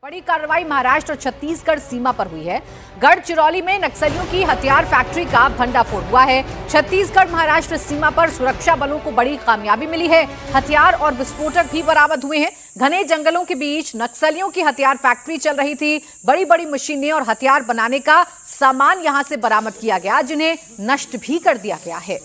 बड़ी कार्रवाई महाराष्ट्र और छत्तीसगढ़ सीमा पर हुई है। गढ़चिरौली में नक्सलियों की हथियार फैक्ट्री का भंडाफोड़ हुआ है। छत्तीसगढ़ महाराष्ट्र सीमा पर सुरक्षा बलों को बड़ी कामयाबी मिली है। हथियार और विस्फोटक भी बरामद हुए हैं। घने जंगलों के बीच नक्सलियों की हथियार फैक्ट्री चल रही थी। बड़ी बड़ी मशीनें और हथियार बनाने का सामान यहां से बरामद किया गया, जिन्हें नष्ट भी कर दिया गया है।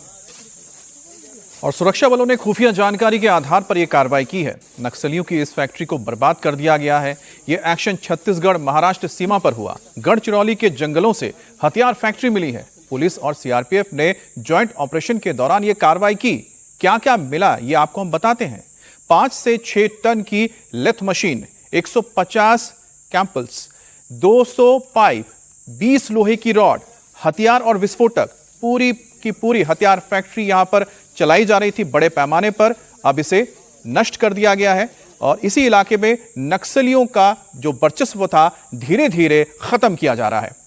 और सुरक्षा बलों ने खुफिया जानकारी के आधार पर यह कार्रवाई की है। नक्सलियों की इस फैक्ट्री को बर्बाद कर दिया गया है। यह एक्शन छत्तीसगढ़ महाराष्ट्र सीमा पर हुआ। गढ़चिरौली के जंगलों से हथियार फैक्ट्री मिली है। पुलिस और सीआरपीएफ ने ज्वाइंट ऑपरेशन के दौरान यह कार्रवाई की। क्या क्या मिला ये आपको हम बताते हैं। 5 से 6 टन की लेथ मशीन, 150 कैंपल्स, 200 पाइप, 20 लोहे की रॉड, हथियार और विस्फोटक, पूरी की पूरी हथियार फैक्ट्री यहां पर चलाई जा रही थी बड़े पैमाने पर। अब इसे नष्ट कर दिया गया है और इसी इलाके में नक्सलियों का जो वर्चस्व था धीरे धीरे खत्म किया जा रहा है।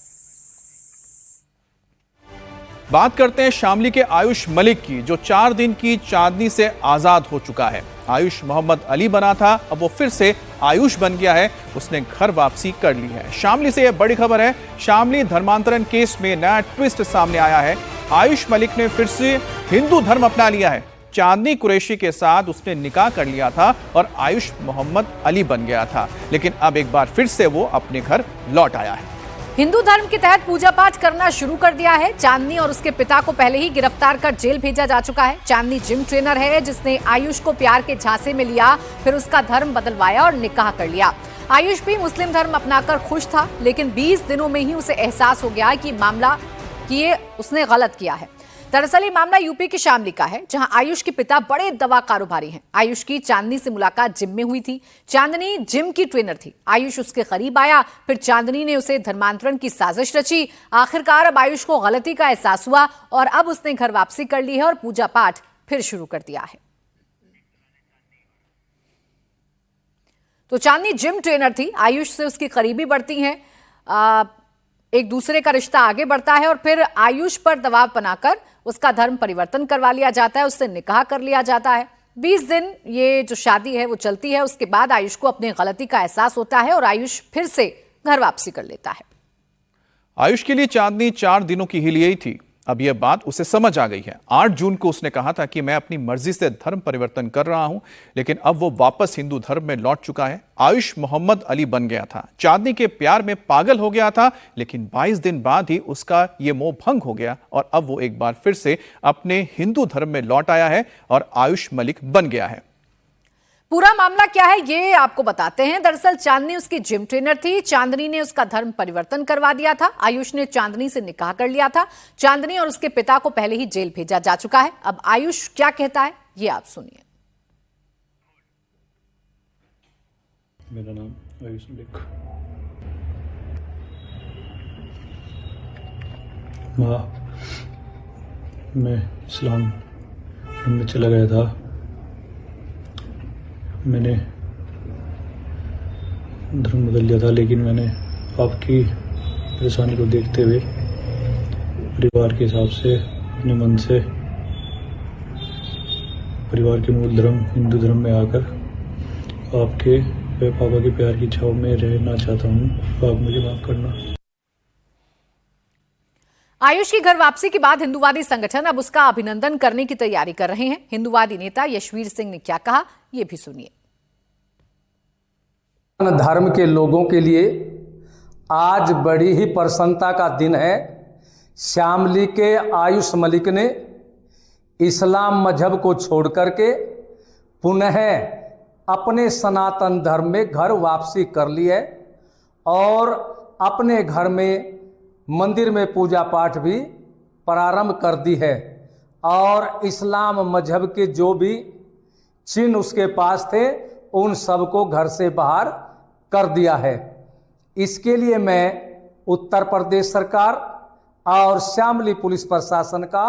बात करते हैं शामली के आयुष मलिक की, जो 4 दिन की चांदनी से आजाद हो चुका है। आयुष मोहम्मद अली बना था, अब वो फिर से आयुष बन गया है। उसने घर वापसी कर ली है। शामली से यह बड़ी खबर है। शामली धर्मांतरण केस में नया ट्विस्ट सामने आया है। आयुष मलिक ने फिर से हिंदू धर्म अपना लिया है। चांदनी कुरैशी के साथ उसने निकाह कर लिया था और आयुष मोहम्मद अली बन गया था, लेकिन अब एक बार फिर से वो अपने घर लौट आया है। हिंदू धर्म के तहत पूजा पाठ करना शुरू कर दिया है। चांदनी और उसके पिता को पहले ही गिरफ्तार कर जेल भेजा जा चुका है। चांदनी जिम ट्रेनर है, जिसने आयुष को प्यार के झांसे में लिया, फिर उसका धर्म बदलवाया और निकाह कर लिया। आयुष भी मुस्लिम धर्म अपनाकर खुश था, लेकिन 20 दिनों में ही उसे एहसास हो गया कि ये उसने गलत किया है। दरअसल ये मामला यूपी के शामली का है, जहां आयुष के पिता बड़े दवा कारोबारी हैं। आयुष की चांदनी से मुलाकात जिम में हुई थी। चांदनी जिम की ट्रेनर थी। आयुष उसके करीब आया, फिर चांदनी ने उसे धर्मांतरण की साजिश रची। आखिरकार अब आयुष को गलती का एहसास हुआ और अब उसने घर वापसी कर ली है और पूजा पाठ फिर शुरू कर दिया है। तो चांदनी जिम ट्रेनर थी। आयुष से उसकी करीबी बढ़ती है, एक दूसरे का रिश्ता आगे बढ़ता है और फिर आयुष पर दबाव बनाकर उसका धर्म परिवर्तन करवा लिया जाता है, उससे निकाह कर लिया जाता है। 20 दिन ये जो शादी है वो चलती है। उसके बाद आयुष को अपनी गलती का एहसास होता है और आयुष फिर से घर वापसी कर लेता है। आयुष के लिए चांदनी 4 दिनों की ही लिए थी। अब यह बात उसे समझ आ गई है। 8 जून को उसने कहा था कि मैं अपनी मर्जी से धर्म परिवर्तन कर रहा हूं, लेकिन अब वो वापस हिंदू धर्म में लौट चुका है। आयुष मोहम्मद अली बन गया था। चांदनी के प्यार में पागल हो गया था, लेकिन 22 दिन बाद ही उसका ये मोह भंग हो गया और अब वो एक बार फिर से अपने हिंदू धर्म में लौट आया है और आयुष मलिक बन गया है। पूरा मामला क्या है ये आपको बताते हैं। दरअसल चांदनी उसकी जिम ट्रेनर थी। चांदनी ने उसका धर्म परिवर्तन करवा दिया था। आयुष ने चांदनी से निकाह कर लिया था। चांदनी और उसके पिता को पहले ही जेल भेजा जा चुका है। अब आयुष क्या कहता है ये आप सुनिए। मेरा नाम आयुष मलिक। मैं इस्लाम में चला गया था। मैंने धर्म बदल लिया था, लेकिन मैंने आपकी परेशानी को देखते हुए परिवार के हिसाब से अपने मन से परिवार के मूल धर्म हिंदू धर्म में आकर आपके व पापा के प्यार की छाव में रहना चाहता हूँ। आप मुझे माफ करना। आयुष की घर वापसी के बाद हिंदूवादी संगठन अब उसका अभिनंदन करने की तैयारी कर रहे हैं। हिंदूवादी नेता यशवीर सिंह ने क्या कहा ये भी सुनिए। धर्म के लोगों के लिए आज बड़ी ही प्रसन्नता का दिन है। शामली के आयुष मलिक ने इस्लाम मजहब को छोड़ करके पुनः अपने सनातन धर्म में घर वापसी कर ली है और अपने घर में मंदिर में पूजा पाठ भी प्रारंभ कर दी है और इस्लाम मजहब के जो भी चिन्ह उसके पास थे उन सबको घर से बाहर कर दिया है। इसके लिए मैं उत्तर प्रदेश सरकार और शामली पुलिस प्रशासन का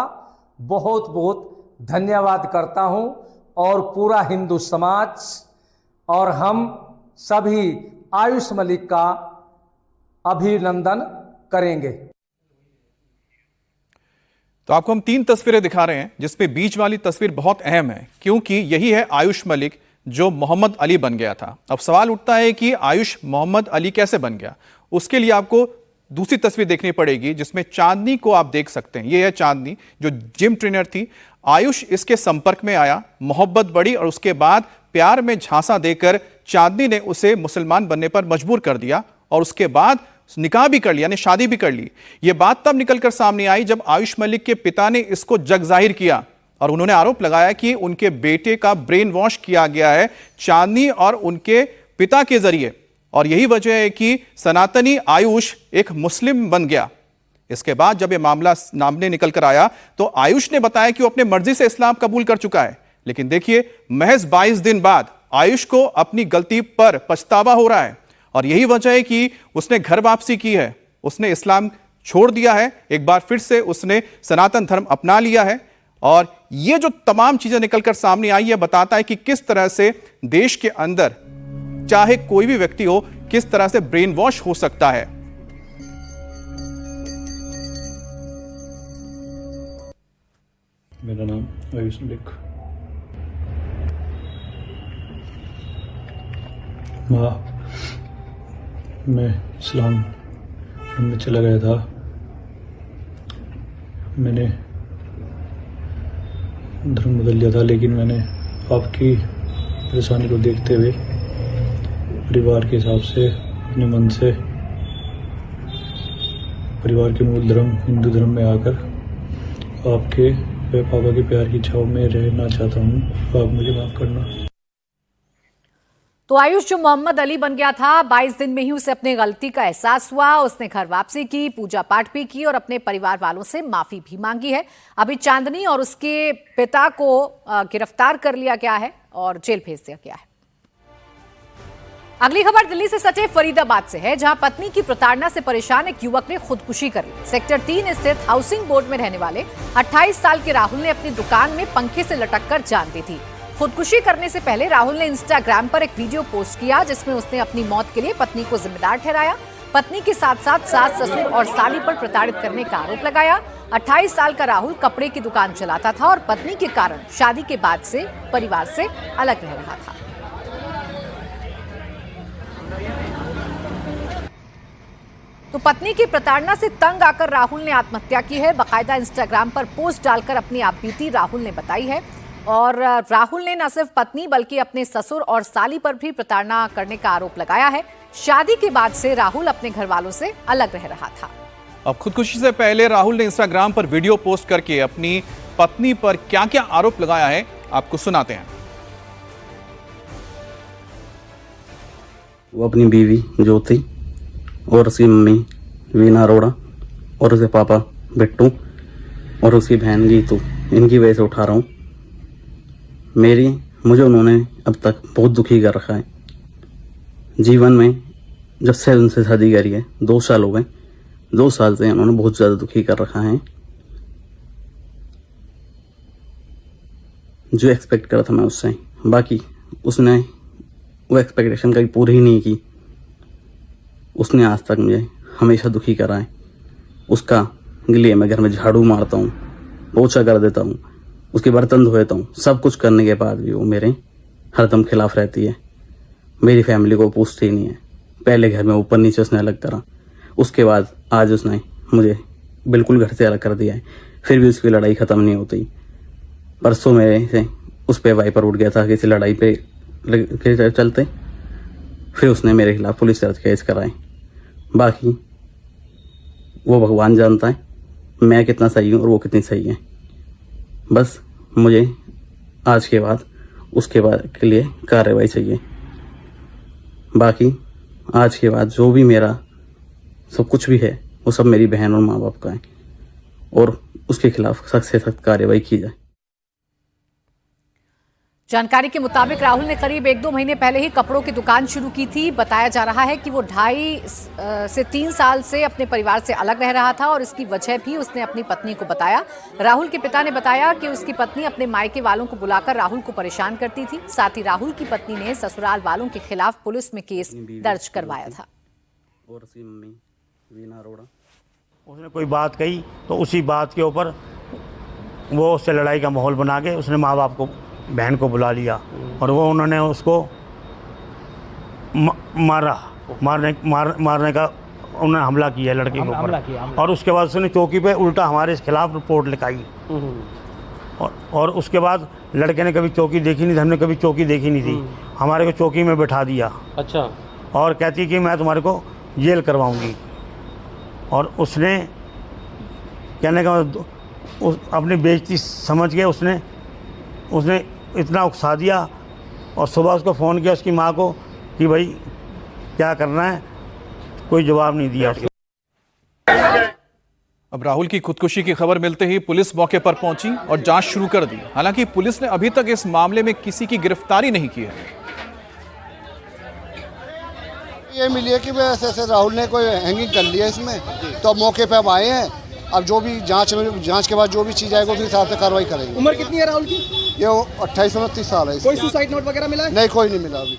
बहुत बहुत धन्यवाद करता हूं और पूरा हिंदू समाज और हम सभी आयुष मलिक का अभिनंदन करेंगे। तो आपको हम 3 तस्वीरें दिखा रहे हैं, जिसमें बीच वाली तस्वीर बहुत अहम है, क्योंकि यही है आयुष मलिक, जो मोहम्मद अली बन गया था। अब सवाल उठता है कि आयुष मोहम्मद अली कैसे बन गया। उसके लिए आपको दूसरी तस्वीर देखनी पड़ेगी जिसमें चांदनी को आप देख सकते हैं। ये है चांदनी जो जिम ट्रेनर थी। आयुष इसके संपर्क में आया, मोहब्बत बढ़ी और उसके बाद प्यार में झांसा देकर चांदनी ने उसे मुसलमान बनने पर मजबूर कर दिया और उसके बाद निकाह भी कर लिया, यानी शादी भी कर ली। यह बात तब निकलकर सामने आई जब आयुष मलिक के पिता ने इसको जग जाहिर किया और उन्होंने आरोप लगाया कि उनके बेटे का ब्रेन वॉश किया गया है चांदनी और उनके पिता के जरिए, और यही वजह है कि सनातनी आयुष एक मुस्लिम बन गया। इसके बाद जब यह मामला सामने निकल कर आया तो आयुष ने बताया कि वो अपने मर्जी से इस्लाम कबूल कर चुका है। लेकिन देखिए, महज 22 दिन बाद आयुष को अपनी गलती पर पछतावा हो रहा है और यही वजह है कि उसने घर वापसी की है। उसने इस्लाम छोड़ दिया है, एक बार फिर से उसने सनातन धर्म अपना लिया है। और ये जो तमाम चीजें निकलकर सामने आई है बताता है कि किस तरह से देश के अंदर चाहे कोई भी व्यक्ति हो, किस तरह से ब्रेन वॉश हो सकता है। मेरा नाम आयुष मलिक। मैं इस्लाम में चला गया था। मैंने धर्म बदल लिया था, लेकिन मैंने आपकी परेशानी को देखते हुए परिवार के हिसाब से अपने मन से परिवार के मूल धर्म हिंदू धर्म में आकर आपके व पापा के प्यार की छाव में रहना चाहता हूँ। आप मुझे माफ करना। तो आयुष जो मोहम्मद अली बन गया था, 22 दिन में ही उसे अपनी गलती का एहसास हुआ। उसने घर वापसी की, पूजा पाठ भी की और अपने परिवार वालों से माफी भी मांगी है। अभी चांदनी और उसके पिता को गिरफ्तार कर लिया गया है और जेल भेज दिया गया है। अगली खबर दिल्ली से सटे फरीदाबाद से है, जहां पत्नी की प्रताड़ना से परेशान एक युवक ने खुदकुशी कर ली। सेक्टर 3 स्थित हाउसिंग बोर्ड में रहने वाले 28 साल के राहुल ने अपनी दुकान में पंखे से लटककर जान दी थी। खुदकुशी करने से पहले राहुल ने इंस्टाग्राम पर एक वीडियो पोस्ट किया जिसमें उसने अपनी मौत के लिए पत्नी को जिम्मेदार ठहराया। पत्नी के साथ साथ सास, ससुर और साली पर प्रताड़ित करने का आरोप लगाया। 28 साल का राहुल कपड़े की दुकान चलाता था और पत्नी के कारण शादी के बाद से परिवार से अलग रह रहा था। तो पत्नी की प्रताड़ना से तंग आकर राहुल ने आत्महत्या की है। बाकायदा इंस्टाग्राम पर पोस्ट डालकर अपनी आपबीती राहुल ने बताई है। और राहुल ने न सिर्फ पत्नी बल्कि अपने ससुर और साली पर भी प्रताड़ना करने का आरोप लगाया है। शादी के बाद से राहुल अपने घर वालों से अलग रह रहा था। अब खुदकुशी से पहले राहुल ने इंस्टाग्राम पर वीडियो पोस्ट करके अपनी पत्नी पर क्या क्या आरोप लगाया है, आपको सुनाते हैं। वो अपनी बीवी ज्योति और उसकी मम्मी वीना अरोड़ा और उसके पापा बिट्टू और उसकी बहन गीतू, इनकी वजह से उठा रहा हूँ। मुझे उन्होंने अब तक बहुत दुखी कर रखा है। जीवन में जब से उनसे शादी करी है 2 साल हो गए, 2 साल से उन्होंने बहुत ज़्यादा दुखी कर रखा है। जो एक्सपेक्ट करा था मैं उससे, बाकी उसने वो एक्सपेक्टेशन कभी पूरी ही नहीं की। उसने आज तक मुझे हमेशा दुखी करा है। उसका लिए मैं घर में झाड़ू मारता हूँ, पोछा कर देता हूँ, उसके बर्तन धो देता हूँ। सब कुछ करने के बाद भी वो मेरे हरदम खिलाफ रहती है। मेरी फैमिली को पूछती ही नहीं है। पहले घर में ऊपर नीचे उसने अलग करा, उसके बाद आज उसने मुझे बिल्कुल घर से अलग कर दिया है। फिर भी उसकी लड़ाई ख़त्म नहीं होती। परसों मेरे से उस पर वाइपर उठ गया था किसी लड़ाई पे के चलते। फिर उसने मेरे खिलाफ पुलिस दर्ज केस कराए। बाकी वो भगवान जानता है मैं कितना सही हूँ और वो कितनी सही है। बस मुझे आज के बाद उसके बाद के लिए कार्रवाई चाहिए। बाकी आज के बाद जो भी मेरा सब कुछ भी है वो सब मेरी बहन और माँ बाप का है और उसके खिलाफ सख्त से सख्त कार्रवाई की जाए। जानकारी के मुताबिक राहुल ने करीब 1-2 महीने पहले ही कपड़ों की दुकान शुरू की थी। बताया जा रहा है कि वो 2.5 से 3 साल से अपने परिवार से अलग रह रहा था और इसकी वजह भी उसने अपनी पत्नी को बताया। राहुल के पिता ने बताया कि उसकी पत्नी अपने मायके वालों को बुलाकर राहुल को परेशान करती थी। साथ ही राहुल की पत्नी ने ससुराल वालों के खिलाफ पुलिस में केस दर्ज करवाया था। और उसकी मम्मी वीना अरोड़ा, उसने कोई बात कही तो उसी बात के ऊपर वो उससे लड़ाई का माहौल बना के उसने माँ बाप को बहन को बुला लिया और वो उन्होंने उसको मारने का उन्होंने हमला किया लड़के के ऊपर। और उसके बाद उसने चौकी पे उल्टा हमारे खिलाफ रिपोर्ट लिखाई। और उसके बाद लड़के ने कभी चौकी देखी नहीं थी, हमने कभी चौकी देखी नहीं थी, हमारे को चौकी में बैठा दिया। अच्छा। और कहती कि मैं तुम्हारे को जेल करवाऊंगी। और उसने कहने का अपनी बेइज्जती समझ के उसने इतना उकसा दिया। और सुबह उसको फ़ोन किया उसकी माँ को कि भाई क्या करना है, कोई जवाब नहीं दिया उसको। अब राहुल की खुदकुशी की खबर मिलते ही पुलिस मौके पर पहुंची और जांच शुरू कर दी। हालांकि पुलिस ने अभी तक इस मामले में किसी की गिरफ्तारी नहीं की है। ये मिली है कि ऐसे राहुल ने कोई हैंगिंग कर लिया इसमें, तो अब मौके पे अब आए हैं। अब जो भी जांच के बाद जो भी चीज़ आएगी उस हिसाब से कार्रवाई करेंगे। उम्र कितनी है राहुल की? ये 28-29 साल है। कोई सुसाइड नोट वगैरह मिला है? नहीं, कोई नहीं मिला अभी।